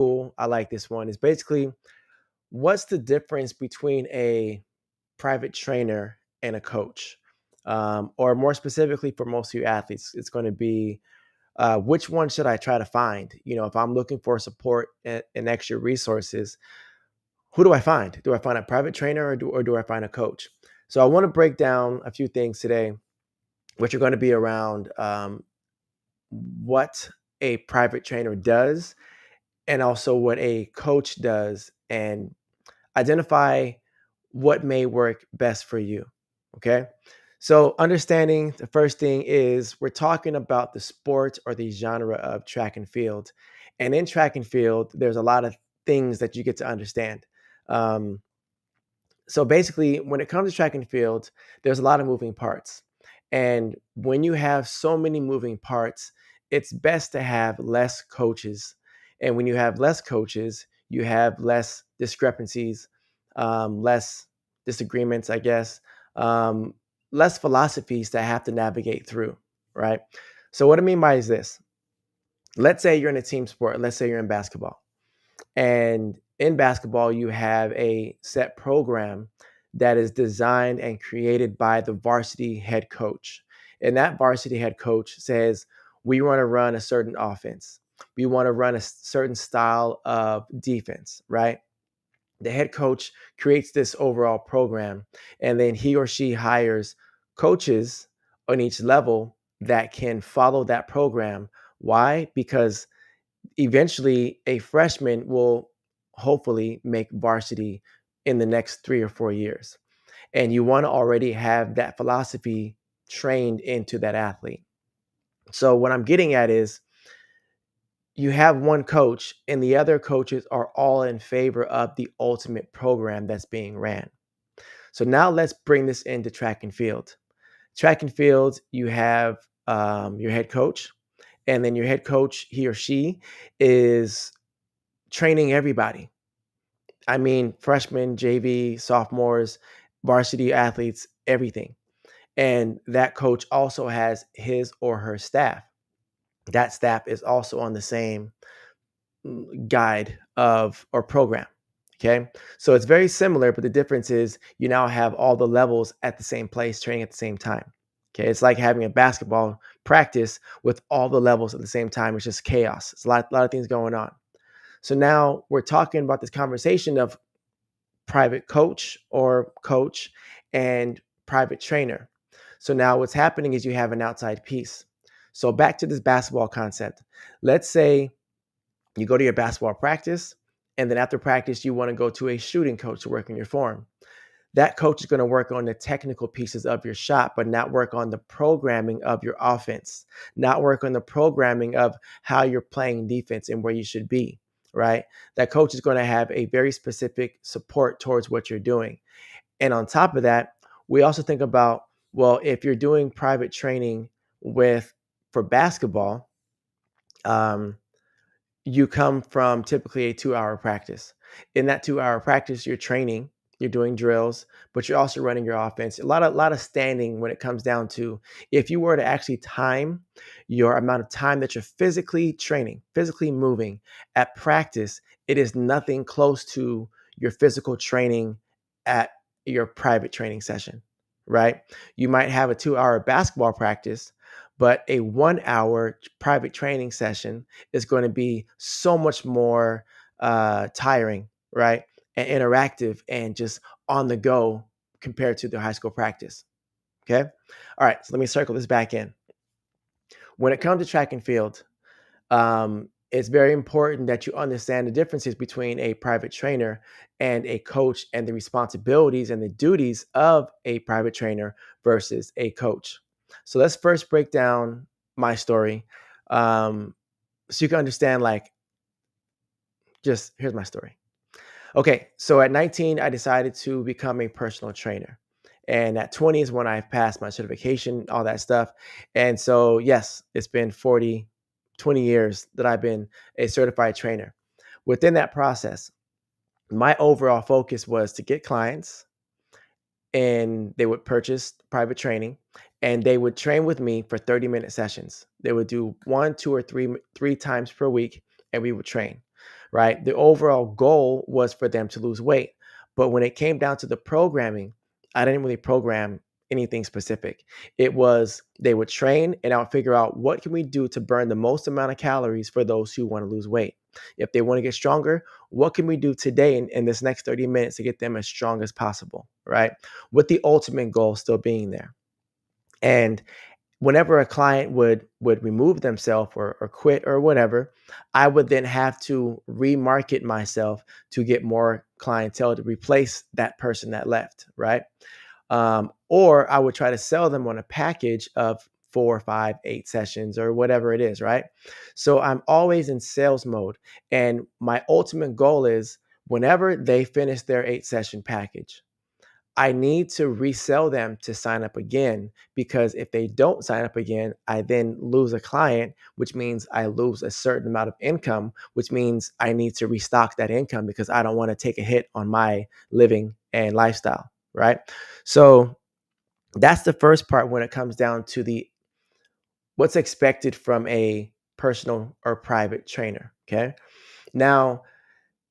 cool. I like this one. It's basically, what's the difference between a private trainer and a coach? Or more specifically, for most of you athletes, it's going to be which one should I try to find? If I'm looking for support and extra resources, who do I find? Do I find a private trainer or do I find a coach? So I want to break down a few things today, which are going to be around what a private trainer does and also what a coach does, and identify what may work best for you. Okay. So, understanding the first thing is we're talking about the sport or the genre of track and field. And in track and field, there's a lot of things that you get to understand. Um, so basically, when it comes to track and field, there's a lot of moving parts. And when you have so many moving parts, it's best to have less coaches. And when you have less coaches, you have less discrepancies, less disagreements, I guess, um, less philosophies to have to navigate through, right? So, what I mean by is this: let's say you're in a team sport, let's say you're in basketball. And in basketball, you have a set program that is designed and created by the varsity head coach. And that varsity head coach says, we want to run a certain offense. We want to run a certain style of defense, right? The head coach creates this overall program, and then he or she hires coaches on each level that can follow that program. Why? Because eventually a freshman will hopefully make varsity in the next 3 or 4 years. And you want to already have that philosophy trained into that athlete. So, what I'm getting at is you have one coach, and the other coaches are all in favor of the ultimate program that's being ran. So, now let's bring this into track and field. Track and field, you have your head coach, and then your head coach, he or she, is training everybody. I mean, freshmen, JV, sophomores, varsity athletes, everything. And that coach also has his or her staff. That staff is also on the same guide of or program. Okay. So it's very similar, but the difference is you now have all the levels at the same place training at the same time. Okay. It's like having a basketball practice with all the levels at the same time. It's just chaos. It's a lot of things going on. So now we're talking about this conversation of private coach or coach and private trainer. So now what's happening is you have an outside piece. So back to this basketball concept. Let's say you go to your basketball practice, and then after practice, you want to go to a shooting coach to work on your form. That coach is going to work on the technical pieces of your shot, but not work on the programming of your offense, not work on the programming of how you're playing defense and where you should be, right? That coach is going to have a very specific support towards what you're doing. And on top of that, we also think about, well, if you're doing private training with for basketball, um, you come from typically a 2 hour practice. In that 2 hour practice, you're training, you're doing drills, but you're also running your offense. A lot of standing when it comes down to if you were to actually time your amount of time that you're physically training, physically moving at practice, it is nothing close to your physical training at your private training session, right? You might have a 2 hour basketball practice, but a 1 hour private training session is going to be so much more tiring, right? And interactive and just on the go compared to the high school practice. Okay. All right. So let me circle this back in. When it comes to track and field, it's very important that you understand the differences between a private trainer and a coach and the responsibilities and the duties of a private trainer versus a coach. So let's first break down my story, so you can understand, like, just here's my story. Okay, so at 19, I decided to become a personal trainer. And at 20 is when I passed my certification, all that stuff. And so, yes, it's been 20 years that I've been a certified trainer. Within that process, my overall focus was to get clients, and they would purchase private training, and they would train with me for 30-minute sessions. They would do one, two, or three times per week, and we would train. right? The overall goal was for them to lose weight. But when it came down to the programming, I didn't really program anything specific. It was they would train and I would figure out what can we do to burn the most amount of calories for those who want to lose weight. If they want to get stronger, what can we do today in this next 30 minutes to get them as strong as possible, right? With the ultimate goal still being there. And whenever a client would remove themselves or quit or whatever, I would then have to remarket myself to get more clientele to replace that person that left, right? Or I would try to sell them on a package of 4, 5, 8 sessions or whatever it is, right? So I'm always in sales mode. And my ultimate goal is whenever they finish their 8 session package, I need to resell them to sign up again because if they don't sign up again, I then lose a client, which means I lose a certain amount of income, which means I need to restock that income because I don't want to take a hit on my living and lifestyle, right? So that's the first part when it comes down to the what's expected from a personal or private trainer, okay? Now,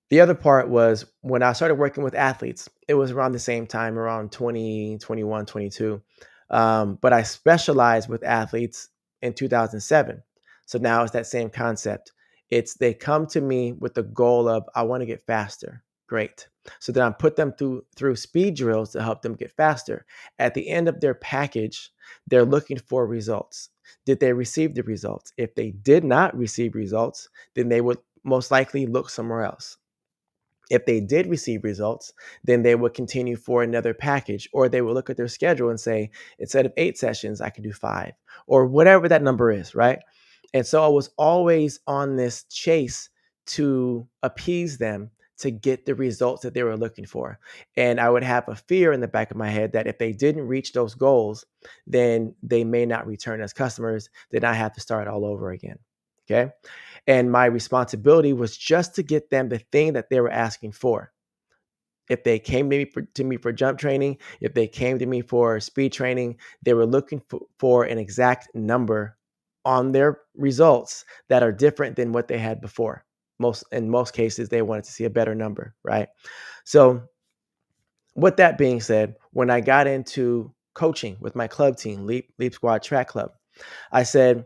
the other part was when I started working with athletes, it was around the same time, around 2021, 22. But I specialized with athletes in 2007. So now it's that same concept. It's they come to me with the goal of, I want to get faster. Great. So then I put them through speed drills to help them get faster. At the end of their package, they're looking for results. Did they receive the results? If they did not receive results, then they would most likely look somewhere else. If they did receive results, then they would continue for another package, or they would look at their schedule and say, instead of 8 sessions, I can do 5, or whatever that number is, right? And so I was always on this chase to appease them to get the results that they were looking for. And I would have a fear in the back of my head that if they didn't reach those goals, then they may not return as customers. Then I have to start all over again. Okay. And my responsibility was just to get them the thing that they were asking for. If they came to me for jump training, if they came to me for speed training, they were looking for an exact number on their results that are different than what they had before. In most cases, they wanted to see a better number, right? So, with that being said, when I got into coaching with my club team, Leap Squad Track Club, I said,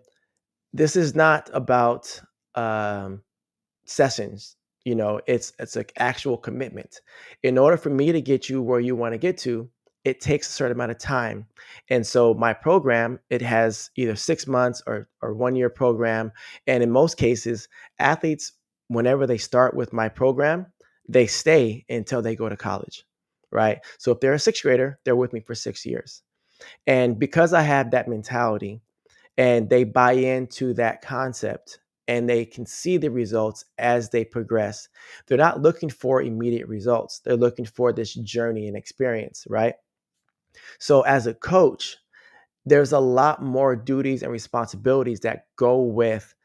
this is not about um, sessions. It's an actual commitment. In order for me to get you where you want to get to, it takes a certain amount of time. And so my program, it has either 6 months or 1 year program. And in most cases, athletes, whenever they start with my program, they stay until they go to college, right? So if they're a sixth grader, they're with me for 6 years. And because I have that mentality, and they buy into that concept and they can see the results as they progress. They're not looking for immediate results. They're looking for this journey and experience, right? So as a coach, there's a lot more duties and responsibilities that go with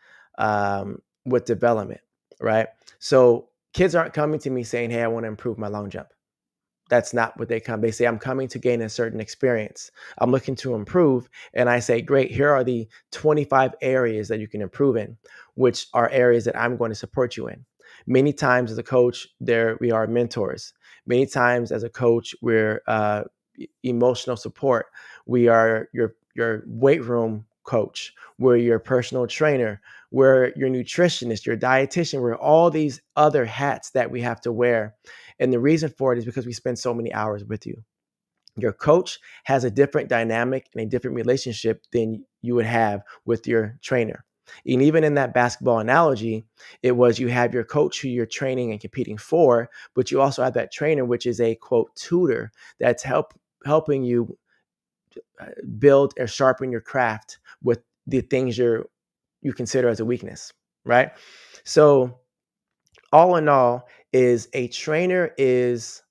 development, right? So kids aren't coming to me saying, "Hey, I want to improve my long jump." That's not what they come. They say, I'm coming to gain a certain experience. I'm looking to improve. And I say, great, here are the 25 areas that you can improve in, which are areas that I'm going to support you in. Many times as a coach, we are mentors. Many times as a coach, we're emotional support. We are your weight room coach. We're your personal trainer. We're your nutritionist, your dietitian. We're all these other hats that we have to wear. And the reason for it is because we spend so many hours with you. Your coach has a different dynamic and a different relationship than you would have with your trainer. And even in that basketball analogy, it was you have your coach who you're training and competing for, but you also have that trainer, which is a quote tutor that's helping you build or sharpen your craft with the things you consider as a weakness, right? So all in all, is a trainer is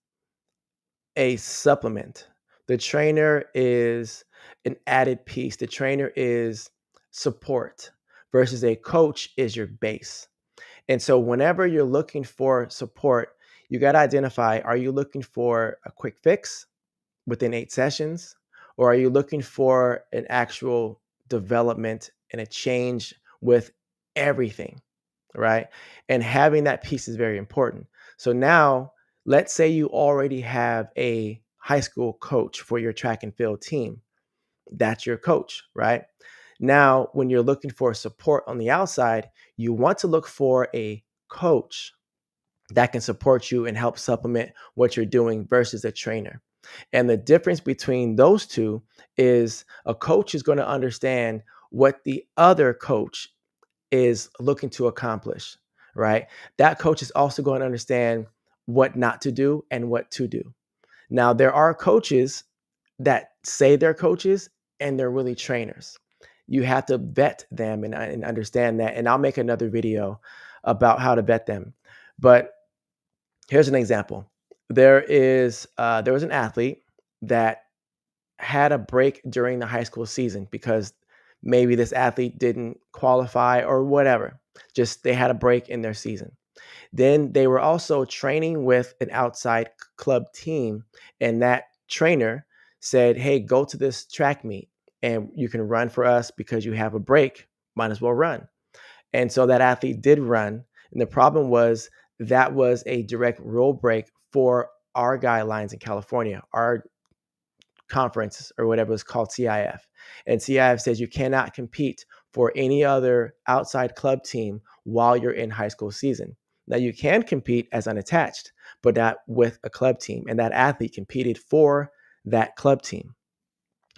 a supplement. The trainer is an added piece. The trainer is support versus a coach is your base. And so whenever you're looking for support, you got to identify, are you looking for a quick fix within 8 sessions? Or are you looking for an actual development and a change with everything? right? And having that piece is very important. So now, let's say you already have a high school coach for your track and field team. That's your coach, right? Now, when you're looking for support on the outside, you want to look for a coach that can support you and help supplement what you're doing versus a trainer. And the difference between those two is a coach is going to understand what the other coach is looking to accomplish, right? That coach is also going to understand what not to do and what to do. Now, there are coaches that say they're coaches and they're really trainers. You have to vet them and understand that. And I'll make another video about how to vet them. But here's an example. There was an athlete that had a break during the high school season because maybe this athlete didn't qualify or whatever. Just they had a break in their season. Then they were also training with an outside club team, and that trainer said, "Hey, go to this track meet and you can run for us because you have a break. Might as well run." And so that athlete did run. And the problem was that was a direct rule break for our guidelines in California, our conference or whatever it's called, CIF. And CIF says you cannot compete for any other outside club team while you're in high school season. Now you can compete as unattached, but not with a club team. And that athlete competed for that club team.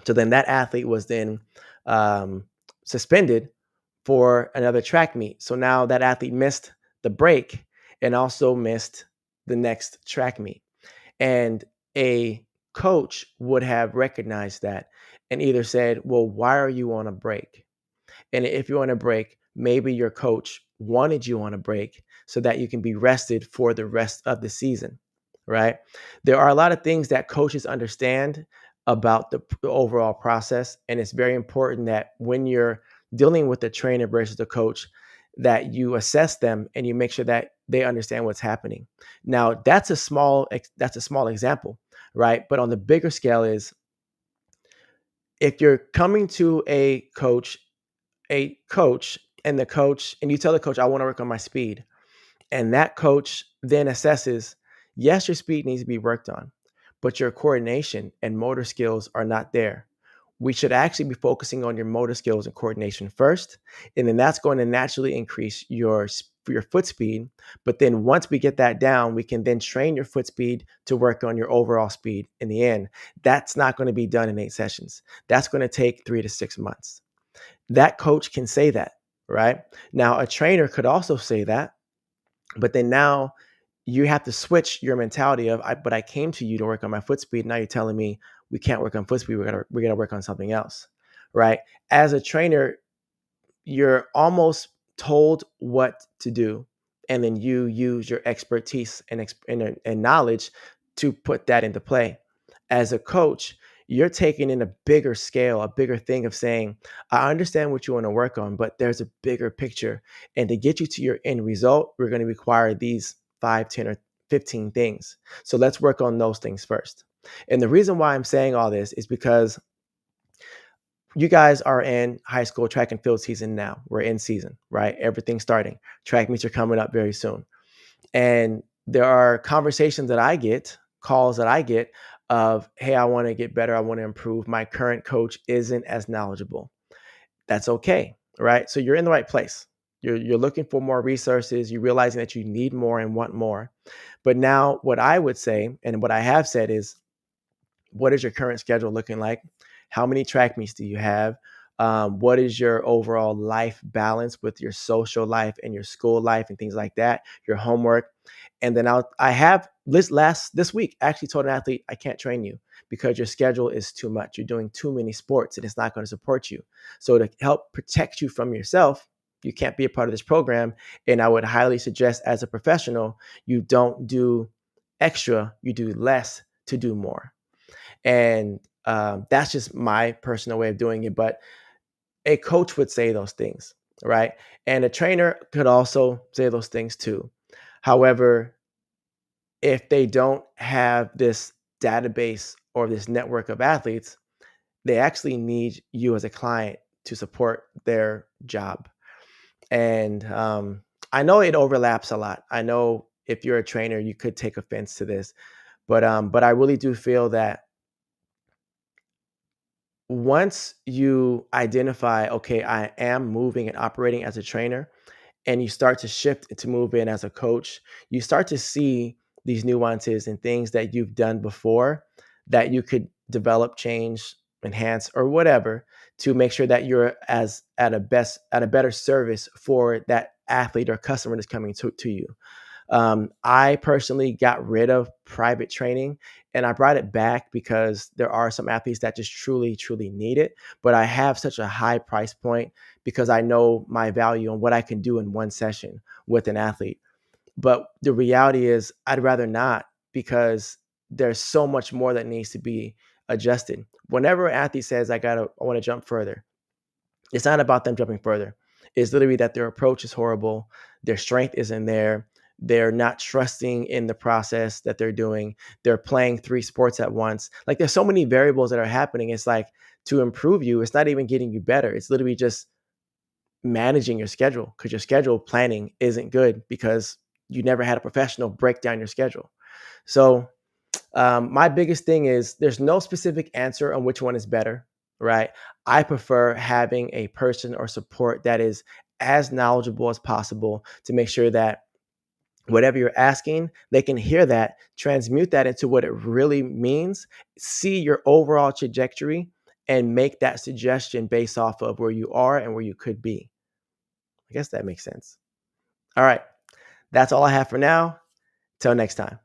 So then that athlete was then um, suspended for another track meet. So now that athlete missed the break and also missed the next track meet. And a coach would have recognized that and either said, "Well, why are you on a break?" And if you're on a break, maybe your coach wanted you on a break so that you can be rested for the rest of the season, right? There are a lot of things that coaches understand about the overall process. And it's very important that when you're dealing with the trainer versus the coach, that you assess them and you make sure that they understand what's happening. Now, that's a small example, right? But on the bigger scale is if you're coming to a coach and you tell the coach, "I want to work on my speed." And that coach then assesses, yes, your speed needs to be worked on, but your coordination and motor skills are not there. We should actually be focusing on your motor skills and coordination first, and then that's going to naturally increase your foot speed. But then once we get that down, we can then train your foot speed to work on your overall speed in the end. That's not going to be done in 8 sessions. That's going to take 3 to 6 months. That coach can say that, right? Now, a trainer could also say that, but then now you have to switch your mentality of, but I came to you to work on my foot speed. Now you're telling me we can't work on foot speed. We're gonna work on something else, right? As a trainer, you're almost told what to do, and then you use your expertise and knowledge to put that into play. As a coach, you're taking in a bigger scale, a bigger thing of saying, "I understand what you want to work on, but there's a bigger picture, and to get you to your end result, we're going to require these 5, 10, or 15 things. So let's work on those things first." And the reason why I'm saying all this is because you guys are in high school track and field season now. We're in season, right? Everything's starting. Track meets are coming up very soon. And there are conversations that I get, calls that I get of, "Hey, I want to get better. I want to improve. My current coach isn't as knowledgeable." That's okay, right? So you're in the right place. You're looking for more resources. You're realizing that you need more and want more. But now, what I would say, and what I have said is, what is your current schedule looking like? How many track meets do you have? What is your overall life balance with your social life and your school life and things like that? Your homework, and then I have this week actually told an athlete, "I can't train you because your schedule is too much. You're doing too many sports and it's not going to support you. So to help protect you from yourself, you can't be a part of this program. And I would highly suggest as a professional, you don't do extra, you do less to do more." And that's just my personal way of doing it. But a coach would say those things, right? And a trainer could also say those things too. However, if they don't have this database or this network of athletes, they actually need you as a client to support their job. And I know it overlaps a lot. I know if you're a trainer, you could take offense to this, but I really do feel that once you identify, okay, I am moving and operating as a trainer, and you start to shift to move in as a coach, you start to see these nuances and things that you've done before that you could develop, change, enhance, or whatever to make sure that you're as at a better service for that athlete or customer that's coming to you. I personally got rid of private training and I brought it back because there are some athletes that just truly, truly need it. But I have such a high price point because I know my value and what I can do in one session with an athlete. But the reality is, I'd rather not because there's so much more that needs to be adjusted. Whenever an athlete says, I want to jump further, it's not about them jumping further. It's literally that their approach is horrible, their strength isn't there, they're not trusting in the process that they're doing, they're playing 3 sports at once. Like, there's so many variables that are happening. It's like, to improve you, it's not even getting you better. It's literally just managing your schedule because your schedule planning isn't good because you never had a professional break down your schedule. So my biggest thing is there's no specific answer on which one is better, right? I prefer having a person or support that is as knowledgeable as possible to make sure that whatever you're asking, they can hear that, transmute that into what it really means, see your overall trajectory, and make that suggestion based off of where you are and where you could be. I guess that makes sense. All right. That's all I have for now. Till next time.